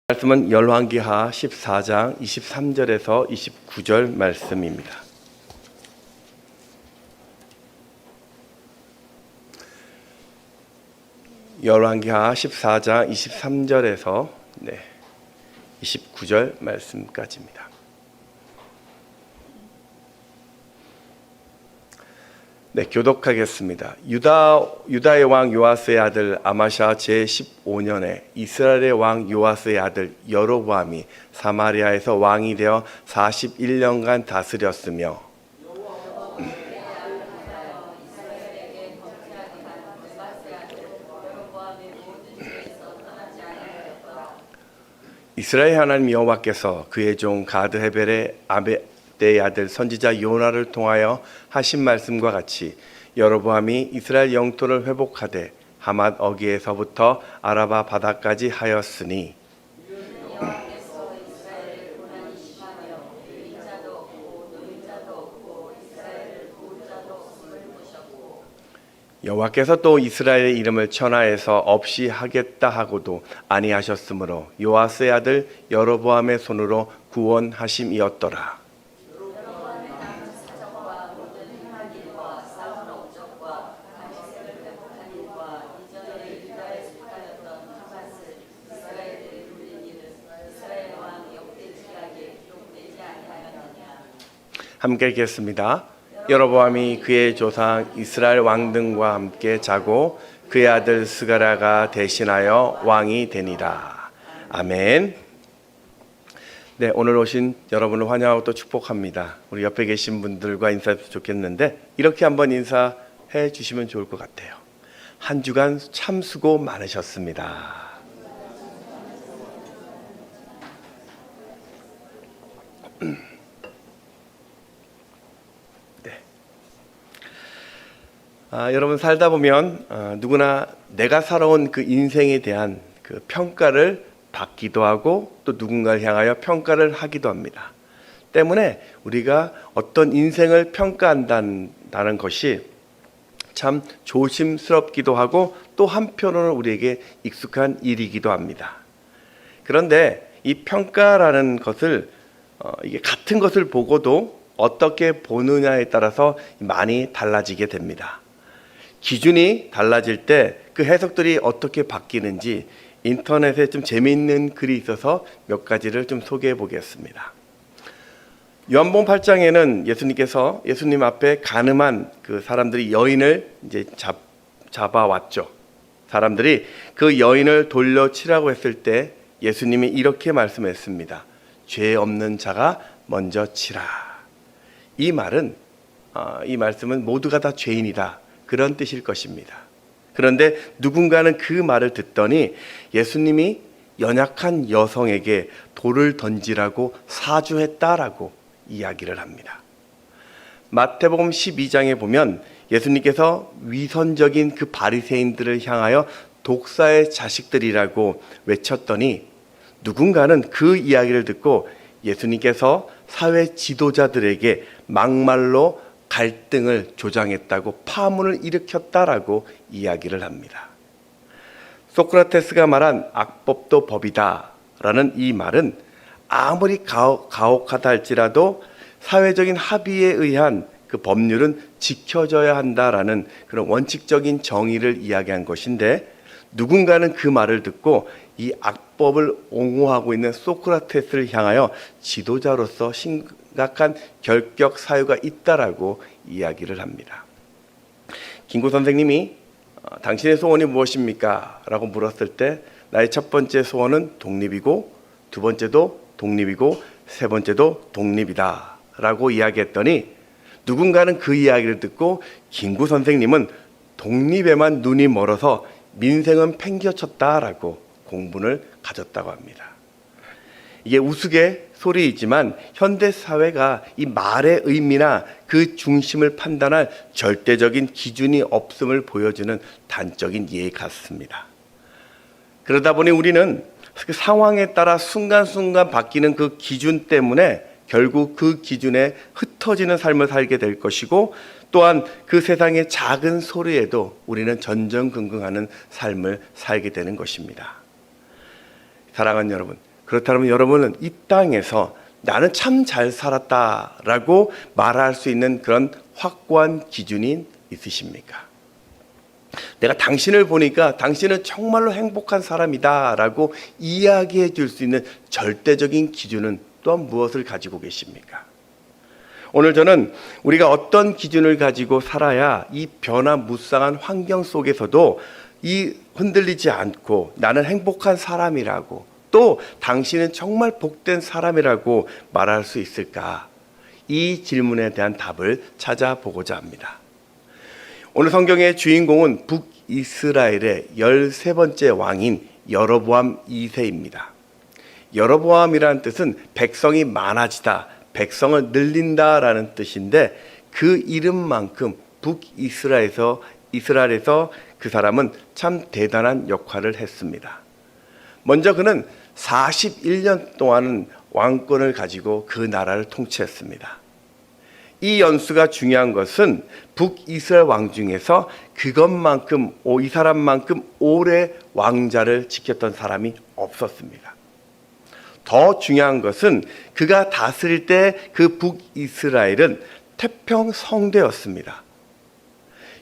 말씀은 열왕기하 14장 23절에서 29절 말씀입니다. 열왕기하 14장 23절에서 29절 말씀까지입니다. 교독하겠습니다. 유다의 왕 요아스의 아들 아마샤 제15년에 이스라엘의 왕 요아스의 아들 여로보암이 사마리아에서 왕이 되어 41년간 다스렸으며 이스라엘 하나님 여호와께서 그의 종 가드 헤벨의 아베대의 아들 선지자 요나를 통하여 하신 말씀과 같이 여로보암이 이스라엘 영토를 회복하되 하맛 어귀에서부터 아라바 바다까지 하였으니 여호와께서 또 이스라엘의 이름을 천하에서 없이 하겠다 하고도 아니하셨으므로 요아스의 아들 여로보암의 손으로 구원하심이었더라. 함께 읽겠습니다. 여로보암이 그의 조상 이스라엘 왕등과 함께 자고 그의 아들 스가랴가 대신하여 왕이 되니라. 아멘. 오늘 오신 여러분을 환영하고 또 축복합니다. 우리 옆에 계신 분들과 인사해도 좋겠는데 이렇게 한번 인사해 주시면 좋을 것 같아요. 한 주간 참 수고 많으셨습니다. 여러분 살다 보면 누구나 내가 살아온 그 인생에 대한 그 평가를 받기도 하고 또 누군가를 향하여 평가를 하기도 합니다. 때문에 우리가 어떤 인생을 평가한다는 것이 참 조심스럽기도 하고 또 한편으로는 우리에게 익숙한 일이기도 합니다. 그런데 이 평가라는 것을 이게 같은 것을 보고도 어떻게 보느냐에 따라서 많이 달라지게 됩니다. 기준이 달라질 때 그 해석들이 어떻게 바뀌는지 인터넷에 좀 재미있는 글이 있어서 몇 가지를 좀 소개해 보겠습니다. 요한복음 8장에는 예수님께서 예수님 앞에 간음한 그 사람들이 여인을 이제 잡아왔죠. 사람들이 그 여인을 돌려치라고 했을 때 예수님이 이렇게 말씀했습니다. 죄 없는 자가 먼저 치라. 이 말씀은 모두가 다 죄인이다. 그런 뜻일 것입니다. 그런데 누군가는 그 말을 듣더니 예수님이 연약한 여성에게 돌을 던지라고 사주했다라고 이야기를 합니다. 마태복음 12장에 보면 예수님께서 위선적인 그 바리새인들을 향하여 독사의 자식들이라고 외쳤더니 누군가는 그 이야기를 듣고 예수님께서 사회 지도자들에게 막말로 갈등을 조장했다고 파문을 일으켰다라고 이야기를 합니다. 소크라테스가 말한 악법도 법이다 라는 이 말은 아무리 가혹하다 할지라도 사회적인 합의에 의한 그 법률은 지켜져야 한다라는 그런 원칙적인 정의를 이야기한 것인데 누군가는 그 말을 듣고 이 악법을 옹호하고 있는 소크라테스를 향하여 지도자로서 심각한 결격 사유가 있다라고 이야기를 합니다. 김구 선생님이 당신의 소원이 무엇입니까? 라고 물었을 때 나의 첫 번째 소원은 독립이고 두 번째도 독립이고 세 번째도 독립이다 라고 이야기했더니 누군가는 그 이야기를 듣고 김구 선생님은 독립에만 눈이 멀어서 민생은 팽개쳤다라고 공분을 가졌다고 합니다. 이게 우스갯소리이지만 현대사회가 이 말의 의미나 그 중심을 판단할 절대적인 기준이 없음을 보여주는 단적인 예 같습니다. 그러다 보니 우리는 그 상황에 따라 순간순간 바뀌는 그 기준 때문에 결국 그 기준에 흩어지는 삶을 살게 될 것이고 또한 그 세상의 작은 소리에도 우리는 전전긍긍하는 삶을 살게 되는 것입니다. 사랑하는 여러분, 그렇다면 여러분은 이 땅에서 나는 참 잘 살았다라고 말할 수 있는 그런 확고한 기준이 있으십니까? 내가 당신을 보니까 당신은 정말로 행복한 사람이다라고 이야기해 줄 수 있는 절대적인 기준은 또한 무엇을 가지고 계십니까? 오늘 저는 우리가 어떤 기준을 가지고 살아야 이 변화무쌍한 환경 속에서도 이 흔들리지 않고 나는 행복한 사람이라고, 또 당신은 정말 복된 사람이라고 말할 수 있을까? 이 질문에 대한 답을 찾아보고자 합니다. 오늘 성경의 주인공은 북이스라엘의 13번째 왕인 여로보암 2세입니다. 여로보암이라는 뜻은 백성이 많아지다, 백성을 늘린다라는 뜻인데, 그 이름만큼 북이스라엘에서 그 사람은 참 대단한 역할을 했습니다. 먼저 그는 41년 동안은 왕권을 가지고 그 나라를 통치했습니다. 이 연수가 중요한 것은 북이스라엘 왕 중에서 이 사람만큼 오래 왕자를 지켰던 사람이 없었습니다. 더 중요한 것은 그가 다스릴 때 그 북이스라엘은 태평성대였습니다.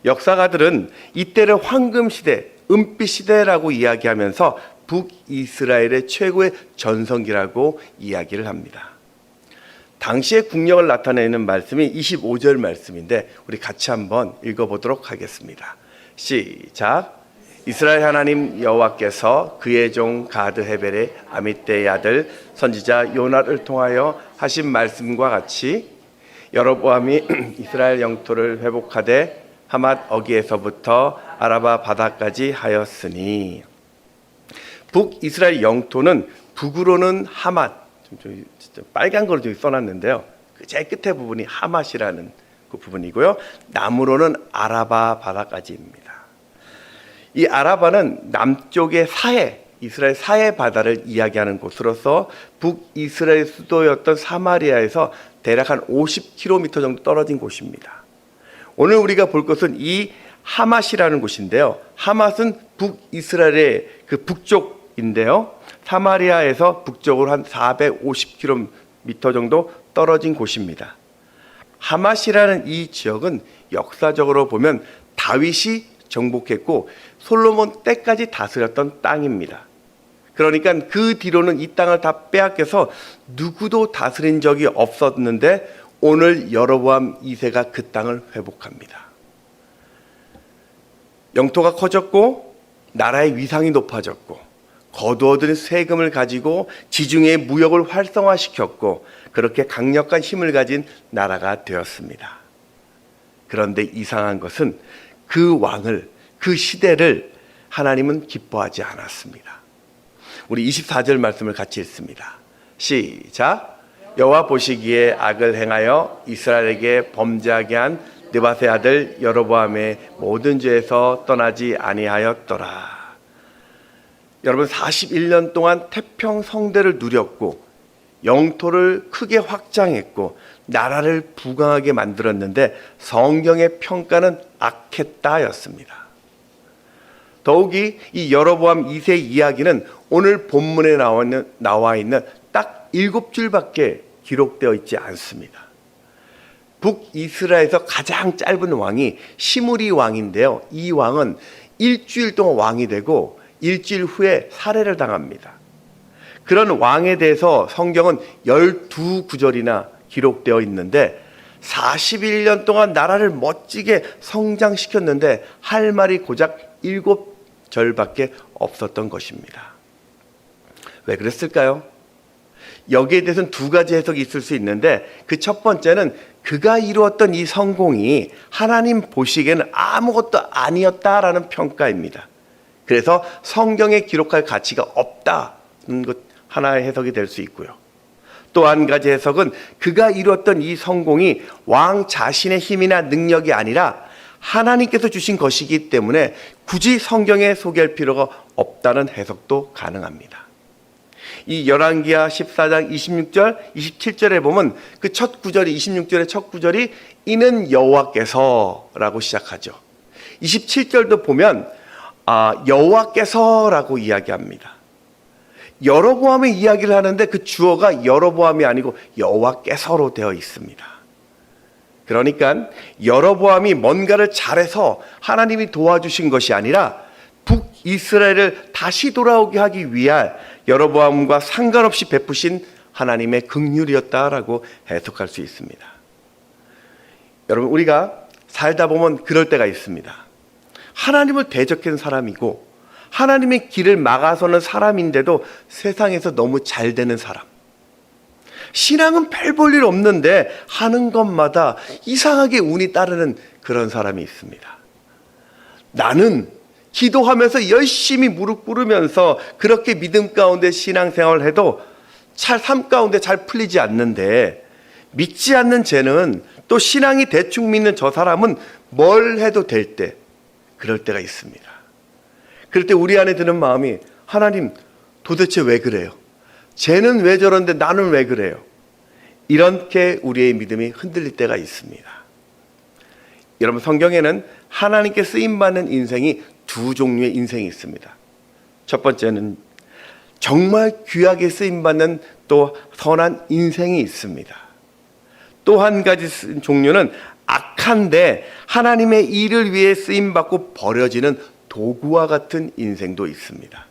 역사가들은 이때를 황금시대, 은빛시대라고 이야기하면서 북이스라엘의 최고의 전성기라고 이야기를 합니다. 당시의 국력을 나타내는 말씀이 25절 말씀인데 우리 같이 한번 읽어보도록 하겠습니다. 시작. 이스라엘 하나님 여호와께서 그의 종 가드 헤벨의 아미떼의 아들 선지자 요나를 통하여 하신 말씀과 같이 여로보암이 이스라엘 영토를 회복하되 하맛 어기에서부터 아라바 바다까지 하였으니, 북이스라엘 영토는 북으로는 하맛, 진짜 빨간 걸로 저기 써놨는데요. 그 제일 끝에 부분이 하맛이라는 그 부분이고요. 남으로는 아라바 바다까지입니다. 이 아라바는 남쪽의 이스라엘 사해 바다를 이야기하는 곳으로서 북이스라엘 수도였던 사마리아에서 대략 한 50km 정도 떨어진 곳입니다. 오늘 우리가 볼 것은 이 하맛이라는 곳인데요. 하맛은 북이스라엘의 그 북쪽인데요. 사마리아에서 북쪽으로 한 450km 정도 떨어진 곳입니다. 하맛이라는 이 지역은 역사적으로 보면 다윗이 정복했고 솔로몬 때까지 다스렸던 땅입니다. 그러니까 그 뒤로는 이 땅을 다 빼앗겨서 누구도 다스린 적이 없었는데 오늘 여로보암 2세가 그 땅을 회복합니다. 영토가 커졌고 나라의 위상이 높아졌고 거두어들인 세금을 가지고 지중해 무역을 활성화시켰고 그렇게 강력한 힘을 가진 나라가 되었습니다. 그런데 이상한 것은 그 왕을, 그 시대를 하나님은 기뻐하지 않았습니다. 우리 24절 말씀을 같이 읽습니다. 시작. 여호와 보시기에 악을 행하여 이스라엘에게 범죄하게 한 느밧의 아들 여로보암의 모든 죄에서 떠나지 아니하였더라. 여러분, 41년 동안 태평성대를 누렸고 영토를 크게 확장했고 나라를 부강하게 만들었는데 성경의 평가는 악했다였습니다. 더욱이 이 여로보암 2세 이야기는 오늘 본문에 나와 있는 딱 7줄밖에 기록되어 있지 않습니다. 북이스라엘에서 가장 짧은 왕이 시므리 왕인데요. 이 왕은 일주일 동안 왕이 되고 일주일 후에 살해를 당합니다. 그런 왕에 대해서 성경은 12구절이나 기록되어 있는데 41년 동안 나라를 멋지게 성장시켰는데 할 말이 고작 7절밖에 없었던 것입니다. 왜 그랬을까요? 여기에 대해서는 두 가지 해석이 있을 수 있는데 그 첫 번째는 그가 이루었던 이 성공이 하나님 보시기에는 아무것도 아니었다라는 평가입니다. 그래서 성경에 기록할 가치가 없다는 것 하나의 해석이 될 수 있고요. 또 한 가지 해석은 그가 이루었던 이 성공이 왕 자신의 힘이나 능력이 아니라 하나님께서 주신 것이기 때문에 굳이 성경에 소개할 필요가 없다는 해석도 가능합니다. 이 열왕기하 14장 26절, 27절에 보면 그 첫 구절이 26절의 첫 구절이 이는 여호와께서라고 시작하죠. 27절도 보면 여호와께서라고 이야기합니다. 여로보암의 이야기를 하는데 그 주어가 여로보암이 아니고 여호와께서로 되어 있습니다. 그러니까 여로보암이 뭔가를 잘해서 하나님이 도와주신 것이 아니라 북이스라엘을 다시 돌아오게 하기 위한 여로보암과 상관없이 베푸신 하나님의 긍휼이었다라고 해석할 수 있습니다. 여러분, 우리가 살다 보면 그럴 때가 있습니다. 하나님을 대적한 사람이고 하나님의 길을 막아서는 사람인데도 세상에서 너무 잘 되는 사람. 신앙은 별 볼 일 없는데 하는 것마다 이상하게 운이 따르는 그런 사람이 있습니다. 나는 기도하면서 열심히 무릎 꿇으면서 그렇게 믿음 가운데 신앙생활을 해도 삶 가운데 잘 풀리지 않는데, 믿지 않는 쟤는, 또 신앙이 대충 믿는 저 사람은 뭘 해도 될 때, 그럴 때가 있습니다. 그럴 때 우리 안에 드는 마음이, 하나님 도대체 왜 그래요? 쟤는 왜 저런데 나는 왜 그래요? 이렇게 우리의 믿음이 흔들릴 때가 있습니다. 여러분, 성경에는 하나님께 쓰임받는 인생이 두 종류의 인생이 있습니다. 첫 번째는 정말 귀하게 쓰임받는 또 선한 인생이 있습니다. 또 한 가지 종류는 악한데 하나님의 일을 위해 쓰임받고 버려지는 도구와 같은 인생도 있습니다.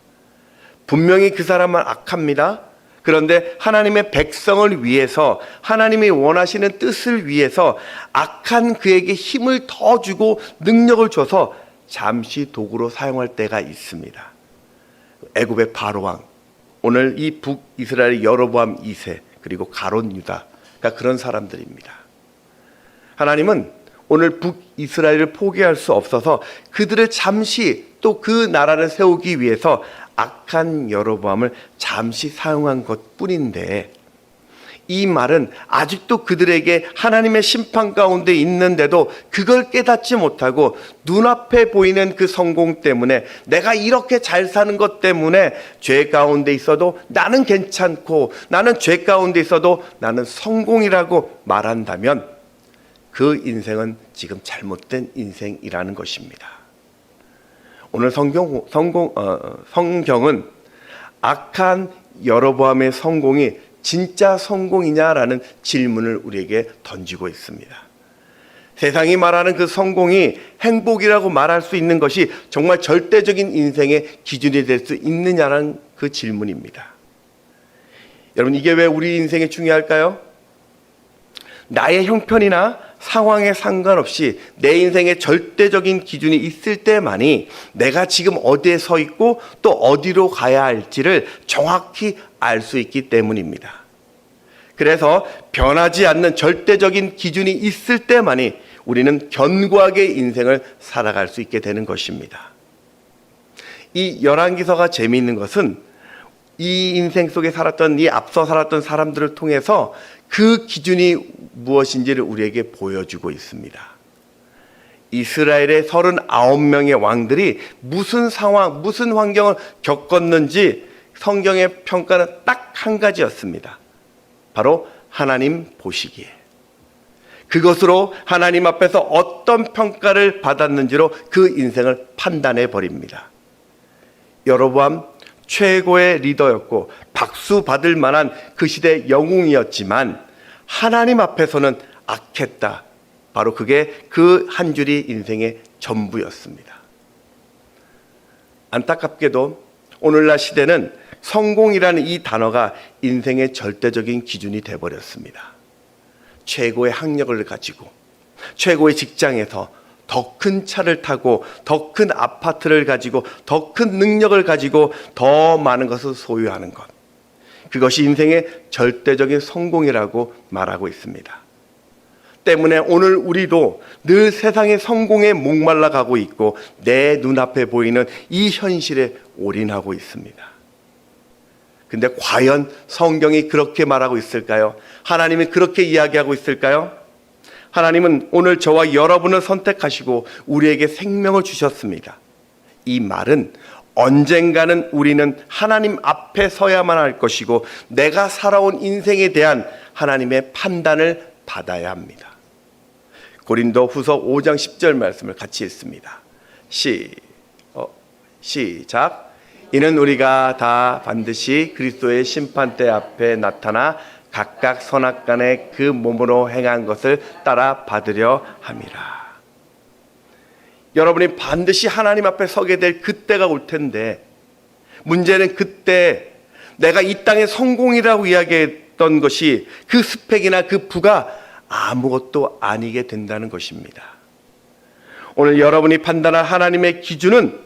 분명히 그 사람은 악합니다. 그런데 하나님의 백성을 위해서, 하나님이 원하시는 뜻을 위해서 악한 그에게 힘을 더 주고 능력을 줘서 잠시 도구로 사용할 때가 있습니다. 애굽의 바로왕, 오늘 이 북이스라엘의 여로보암 2세, 그리고 가롯 유다가 그런 사람들입니다. 하나님은 오늘 북이스라엘을 포기할 수 없어서 그들을 잠시 또 그 나라를 세우기 위해서 악한 여로보암을 잠시 사용한 것뿐인데, 이 말은 아직도 그들에게 하나님의 심판 가운데 있는데도 그걸 깨닫지 못하고 눈앞에 보이는 그 성공 때문에, 내가 이렇게 잘 사는 것 때문에 죄 가운데 있어도 나는 괜찮고 나는 죄 가운데 있어도 나는 성공이라고 말한다면 그 인생은 지금 잘못된 인생이라는 것입니다. 오늘 성경은 악한 여로보암의 성공이 진짜 성공이냐라는 질문을 우리에게 던지고 있습니다. 세상이 말하는 그 성공이 행복이라고 말할 수 있는 것이 정말 절대적인 인생의 기준이 될 수 있느냐라는 그 질문입니다. 여러분, 이게 왜 우리 인생에 중요할까요? 나의 형편이나 상황에 상관없이 내 인생에 절대적인 기준이 있을 때만이 내가 지금 어디에 서 있고 또 어디로 가야 할지를 정확히 알 수 있기 때문입니다. 그래서 변하지 않는 절대적인 기준이 있을 때만이 우리는 견고하게 인생을 살아갈 수 있게 되는 것입니다. 이 열왕기서가 재미있는 것은 이 인생 속에 살았던, 이 앞서 살았던 사람들을 통해서 그 기준이 무엇인지를 우리에게 보여주고 있습니다. 이스라엘의 39명의 왕들이 무슨 상황, 무슨 환경을 겪었는지 성경의 평가는 딱 한 가지였습니다. 바로 하나님 보시기에. 그것으로 하나님 앞에서 어떤 평가를 받았는지로 그 인생을 판단해 버립니다. 여로보암 최고의 리더였고 박수 받을 만한 그 시대의 영웅이었지만 하나님 앞에서는 악했다. 바로 그게 그 한 줄이 인생의 전부였습니다. 안타깝게도 오늘날 시대는 성공이라는 이 단어가 인생의 절대적인 기준이 되어버렸습니다. 최고의 학력을 가지고 최고의 직장에서 더 큰 차를 타고 더 큰 아파트를 가지고 더 큰 능력을 가지고 더 많은 것을 소유하는 것, 그것이 인생의 절대적인 성공이라고 말하고 있습니다. 때문에 오늘 우리도 늘 세상의 성공에 목말라 가고 있고 내 눈앞에 보이는 이 현실에 올인하고 있습니다. 근데 과연 성경이 그렇게 말하고 있을까요? 하나님이 그렇게 이야기하고 있을까요? 하나님은 오늘 저와 여러분을 선택하시고 우리에게 생명을 주셨습니다. 이 말은 언젠가는 우리는 하나님 앞에 서야만 할 것이고 내가 살아온 인생에 대한 하나님의 판단을 받아야 합니다. 고린도 후서 5장 10절 말씀을 같이 읽습니다. 시작. 이는 우리가 다 반드시 그리스도의 심판대 앞에 나타나 각각 선악간에 그 몸으로 행한 것을 따라 받으려 함이라. 여러분이 반드시 하나님 앞에 서게 될 그때가 올 텐데, 문제는 그때 내가 이 땅의 성공이라고 이야기했던 것이 그 스펙이나 그 부가 아무것도 아니게 된다는 것입니다. 오늘 여러분이 판단할 하나님의 기준은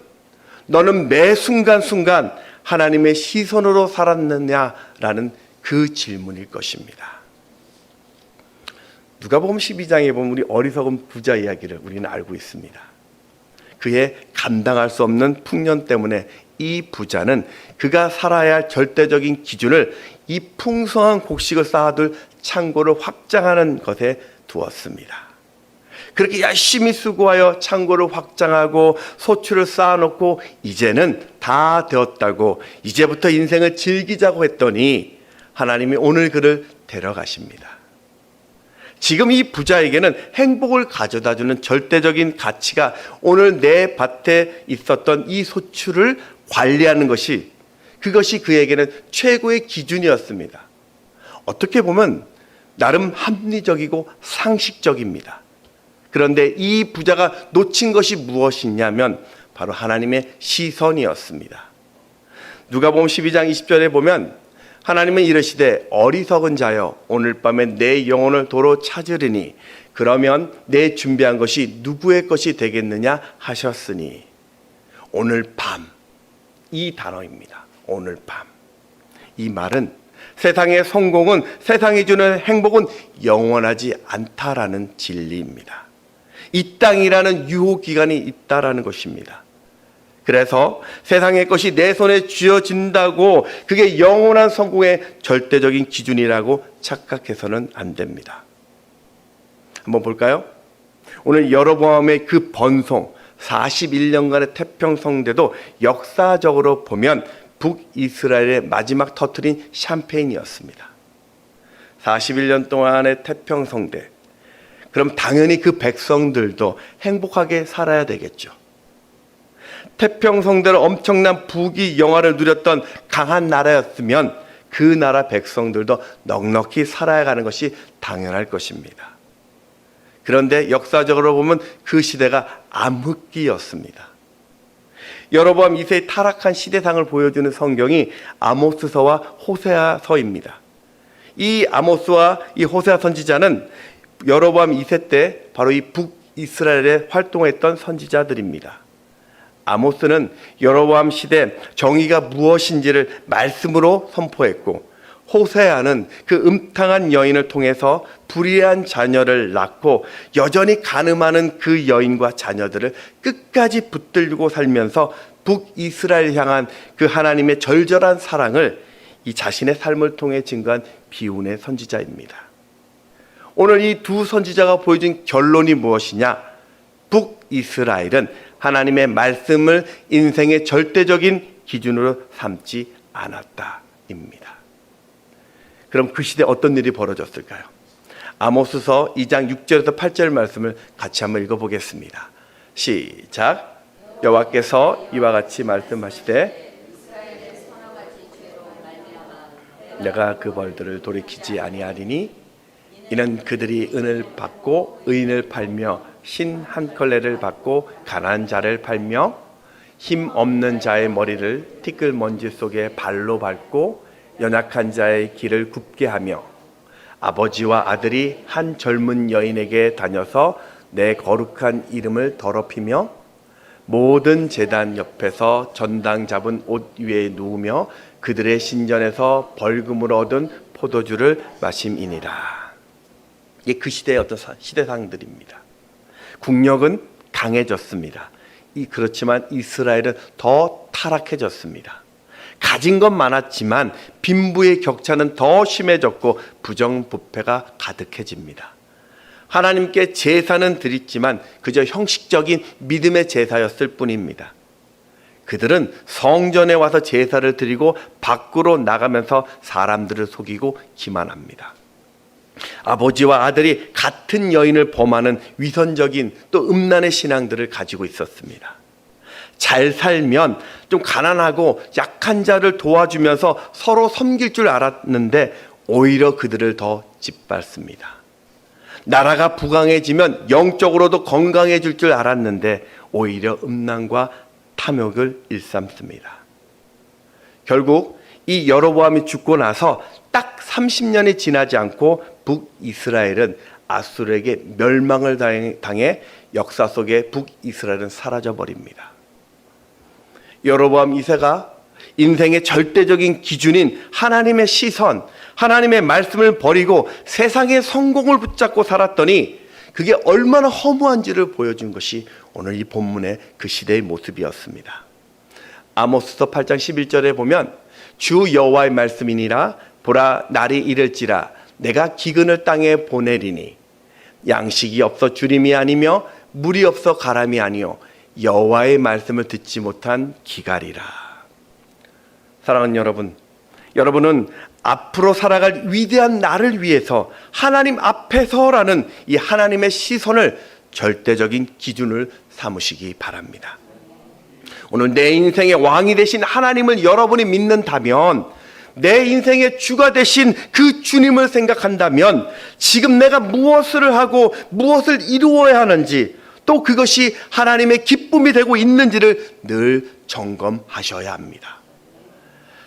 너는 매 순간순간 하나님의 시선으로 살았느냐라는 그 질문일 것입니다. 누가복음 12장에 보면 우리 어리석은 부자 이야기를 우리는 알고 있습니다. 그의 감당할 수 없는 풍년 때문에 이 부자는 그가 살아야 할 절대적인 기준을 이 풍성한 곡식을 쌓아둘 창고를 확장하는 것에 두었습니다. 그렇게 열심히 수고하여 창고를 확장하고 소출을 쌓아놓고 이제는 다 되었다고 이제부터 인생을 즐기자고 했더니 하나님이 오늘 그를 데려가십니다. 지금 이 부자에게는 행복을 가져다주는 절대적인 가치가 오늘 내 밭에 있었던 이 소출을 관리하는 것이, 그것이 그에게는 최고의 기준이었습니다. 어떻게 보면 나름 합리적이고 상식적입니다. 그런데 이 부자가 놓친 것이 무엇이냐면 바로 하나님의 시선이었습니다. 누가복음 12장 20절에 보면 하나님은 이르시되 어리석은 자여 오늘 밤에 내 영혼을 도로 찾으리니 그러면 내 준비한 것이 누구의 것이 되겠느냐 하셨으니, 오늘 밤, 이 단어입니다. 오늘 밤. 이 말은 세상의 성공은, 세상이 주는 행복은 영원하지 않다라는 진리입니다. 이 땅이라는 유효기간이 있다라는 것입니다. 그래서 세상의 것이 내 손에 쥐어진다고 그게 영원한 성공의 절대적인 기준이라고 착각해서는 안 됩니다. 한번 볼까요? 오늘 여로보암의 그 번성 41년간의 태평성대도 역사적으로 보면 북이스라엘의 마지막 터트린 샴페인이었습니다. 41년 동안의 태평성대, 그럼 당연히 그 백성들도 행복하게 살아야 되겠죠. 태평성대로 엄청난 부귀 영화를 누렸던 강한 나라였으면 그 나라 백성들도 넉넉히 살아야 가는 것이 당연할 것입니다. 그런데 역사적으로 보면 그 시대가 암흑기였습니다. 여로보암 2세의 타락한 시대상을 보여주는 성경이 아모스서와 호세아서입니다. 이 아모스와 이 호세아 선지자는 여로보암 2세 때 바로 이 북이스라엘에 활동했던 선지자들입니다. 아모스는 여로보암 시대 정의가 무엇인지를 말씀으로 선포했고, 호세아는 그 음탕한 여인을 통해서 불의한 자녀를 낳고 여전히 가늠하는 그 여인과 자녀들을 끝까지 붙들고 살면서 북이스라엘 향한 그 하나님의 절절한 사랑을 이 자신의 삶을 통해 증거한 비운의 선지자입니다. 오늘 이 두 선지자가 보여준 결론이 무엇이냐? 북이스라엘은 하나님의 말씀을 인생의 절대적인 기준으로 삼지 않았다입니다. 그럼 그 시대에 어떤 일이 벌어졌을까요? 아모스서 2장 6절에서 8절 말씀을 같이 한번 읽어보겠습니다. 시작. 여호와께서 이와 같이 말씀하시되 내가 그 벌들을 돌이키지 아니하리니 이는 그들이 은을 받고 의인을 팔며 신 한 컬레를 받고 가난한 자를 팔며 힘 없는 자의 머리를 티끌 먼지 속에 발로 밟고 연약한 자의 길을 굽게 하며 아버지와 아들이 한 젊은 여인에게 다녀서 내 거룩한 이름을 더럽히며 모든 제단 옆에서 전당 잡은 옷 위에 누우며 그들의 신전에서 벌금으로 얻은 포도주를 마심이니라. 이게 그 시대의 어떤 시대상들입니다. 국력은 강해졌습니다. 그렇지만 이스라엘은 더 타락해졌습니다. 가진 건 많았지만 빈부의 격차는 더 심해졌고 부정부패가 가득해집니다. 하나님께 제사는 드렸지만 그저 형식적인 믿음의 제사였을 뿐입니다. 그들은 성전에 와서 제사를 드리고 밖으로 나가면서 사람들을 속이고 기만합니다. 아버지와 아들이 같은 여인을 범하는 위선적인 또 음란의 신앙들을 가지고 있었습니다. 잘 살면 좀 가난하고 약한 자를 도와주면서 서로 섬길 줄 알았는데 오히려 그들을 더 짓밟습니다. 나라가 부강해지면 영적으로도 건강해질 줄 알았는데 오히려 음란과 탐욕을 일삼습니다. 결국 이 여로보암이 죽고 나서 딱 30년이 지나지 않고 북이스라엘은 아수르에게 멸망을 당해 역사 속에 북이스라엘은 사라져버립니다. 여로보암 2세가 인생의 절대적인 기준인 하나님의 시선, 하나님의 말씀을 버리고 세상의 성공을 붙잡고 살았더니 그게 얼마나 허무한지를 보여준 것이 오늘 이 본문의 그 시대의 모습이었습니다. 아모스서 8장 11절에 보면 주 여호와의 말씀이니라 보라 날이 이를지라 내가 기근을 땅에 보내리니 양식이 없어 주림이 아니며 물이 없어 가람이 아니요 여호와의 말씀을 듣지 못한 기갈이라. 사랑하는 여러분, 여러분은 앞으로 살아갈 위대한 나를 위해서 하나님 앞에서라는 이 하나님의 시선을 절대적인 기준을 삼으시기 바랍니다. 오늘 내 인생의 왕이 되신 하나님을 여러분이 믿는다면, 내 인생의 주가 되신 그 주님을 생각한다면 지금 내가 무엇을 하고 무엇을 이루어야 하는지, 또 그것이 하나님의 기쁨이 되고 있는지를 늘 점검하셔야 합니다.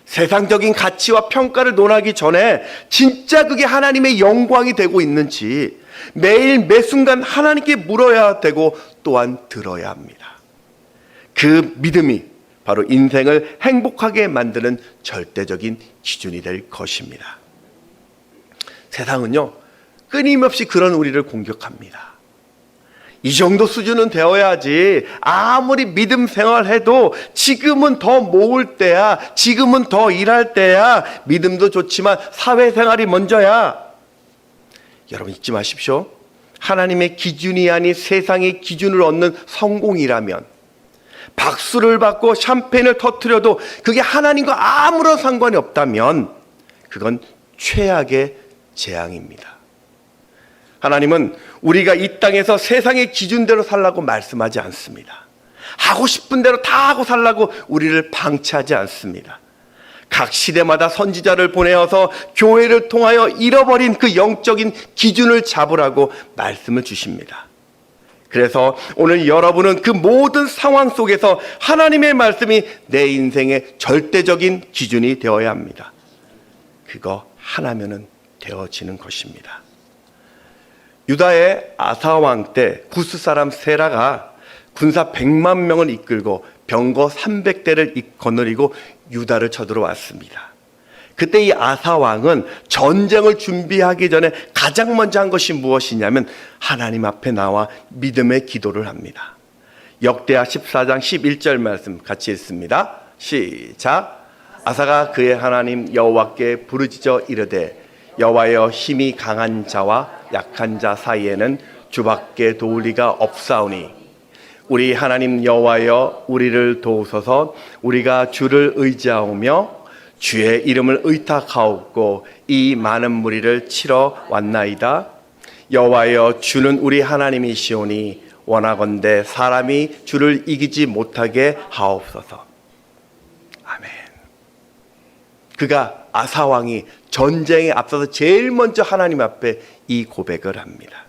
세상적인 가치와 평가를 논하기 전에 진짜 그게 하나님의 영광이 되고 있는지 매일 매순간 하나님께 물어야 되고 또한 들어야 합니다. 그 믿음이 바로 인생을 행복하게 만드는 절대적인 기준이 될 것입니다. 세상은요, 끊임없이 그런 우리를 공격합니다. 이 정도 수준은 되어야지, 아무리 믿음 생활해도 지금은 더 모을 때야, 지금은 더 일할 때야, 믿음도 좋지만 사회생활이 먼저야. 여러분 잊지 마십시오. 하나님의 기준이 아닌 세상의 기준을 얻는 성공이라면, 박수를 받고 샴페인을 터뜨려도 그게 하나님과 아무런 상관이 없다면 그건 최악의 재앙입니다. 하나님은 우리가 이 땅에서 세상의 기준대로 살라고 말씀하지 않습니다. 하고 싶은 대로 다 하고 살라고 우리를 방치하지 않습니다. 각 시대마다 선지자를 보내어서 교회를 통하여 잃어버린 그 영적인 기준을 잡으라고 말씀을 주십니다. 그래서 오늘 여러분은 그 모든 상황 속에서 하나님의 말씀이 내 인생의 절대적인 기준이 되어야 합니다. 그거 하나면은 되어지는 것입니다. 유다의 아사왕 때 구스 사람 세라가 군사 100만 명을 이끌고 병거 300대를 거느리고 유다를 쳐들어왔습니다. 그때 이 아사왕은 전쟁을 준비하기 전에 가장 먼저 한 것이 무엇이냐면 하나님 앞에 나와 믿음의 기도를 합니다. 역대하 14장 11절 말씀 같이 읽습니다. 시작. 아사가 그의 하나님 여호와께 부르짖어 이르되 여호와여 힘이 강한 자와 약한 자 사이에는 주밖에 도울 리가 없사오니 우리 하나님 여호와여 우리를 도우소서. 우리가 주를 의지하오며 주의 이름을 의탁하옵고 이 많은 무리를 치러 왔나이다. 여호와여 주는 우리 하나님이시오니 원하건대 사람이 주를 이기지 못하게 하옵소서. 아멘. 그가 아사왕이 전쟁에 앞서서 제일 먼저 하나님 앞에 이 고백을 합니다.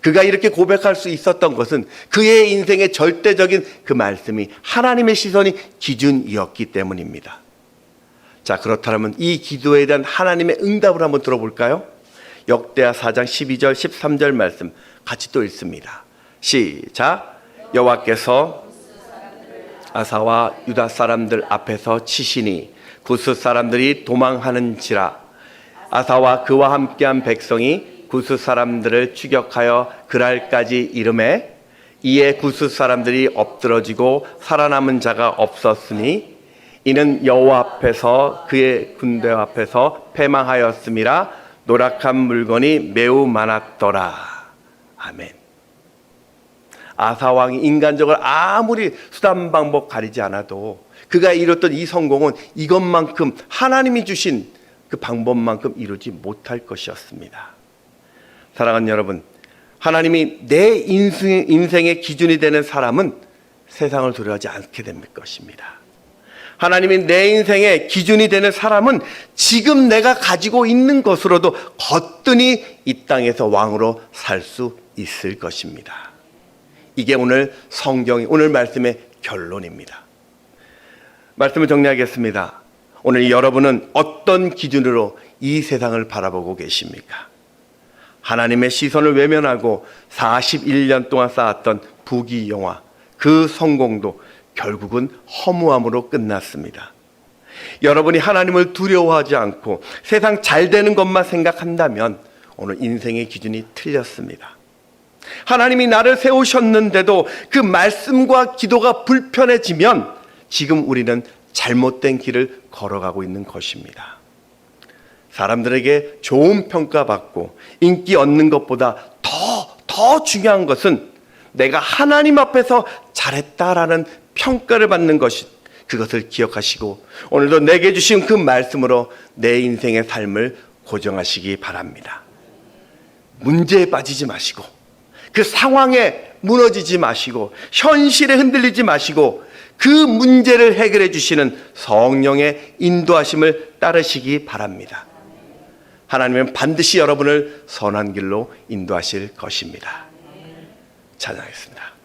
그가 이렇게 고백할 수 있었던 것은 그의 인생의 절대적인 그 말씀이 하나님의 시선이 기준이었기 때문입니다. 자, 그렇다면 이 기도에 대한 하나님의 응답을 한번 들어볼까요? 역대하 4장 12절 13절 말씀 같이 또 읽습니다. 시작. 여호와께서 아사와 유다 사람들 앞에서 치시니 구스 사람들이 도망하는지라. 아사와 그와 함께한 백성이 구스 사람들을 추격하여 그랄까지 이르매 이에 구스 사람들이 엎드러지고 살아남은 자가 없었으니 이는 여호와 앞에서 그의 군대 앞에서 패망하였음이라. 노력한 물건이 매우 많았더라. 아멘. 아사왕이 인간적으로 아무리 수단 방법 가리지 않아도 그가 이뤘던 이 성공은 이것만큼 하나님이 주신 그 방법만큼 이루지 못할 것이었습니다. 사랑하는 여러분, 하나님이 내 인생의 기준이 되는 사람은 세상을 두려워하지 않게 될 것입니다. 하나님이 내 인생의 기준이 되는 사람은 지금 내가 가지고 있는 것으로도 거뜬히 이 땅에서 왕으로 살 수 있을 것입니다. 이게 오늘 오늘 말씀의 결론입니다. 말씀을 정리하겠습니다. 오늘 여러분은 어떤 기준으로 이 세상을 바라보고 계십니까? 하나님의 시선을 외면하고 41년 동안 쌓았던 부귀영화, 그 성공도 결국은 허무함으로 끝났습니다. 여러분이 하나님을 두려워하지 않고 세상 잘 되는 것만 생각한다면 오늘 인생의 기준이 틀렸습니다. 하나님이 나를 세우셨는데도 그 말씀과 기도가 불편해지면 지금 우리는 잘못된 길을 걸어가고 있는 것입니다. 사람들에게 좋은 평가받고 인기 얻는 것보다 더 중요한 것은 내가 하나님 앞에서 잘했다라는 평가를 받는 것이, 그것을 기억하시고 오늘도 내게 주신 그 말씀으로 내 인생의 삶을 고정하시기 바랍니다. 문제에 빠지지 마시고 그 상황에 무너지지 마시고 현실에 흔들리지 마시고 그 문제를 해결해 주시는 성령의 인도하심을 따르시기 바랍니다. 하나님은 반드시 여러분을 선한 길로 인도하실 것입니다. 찬양하겠습니다.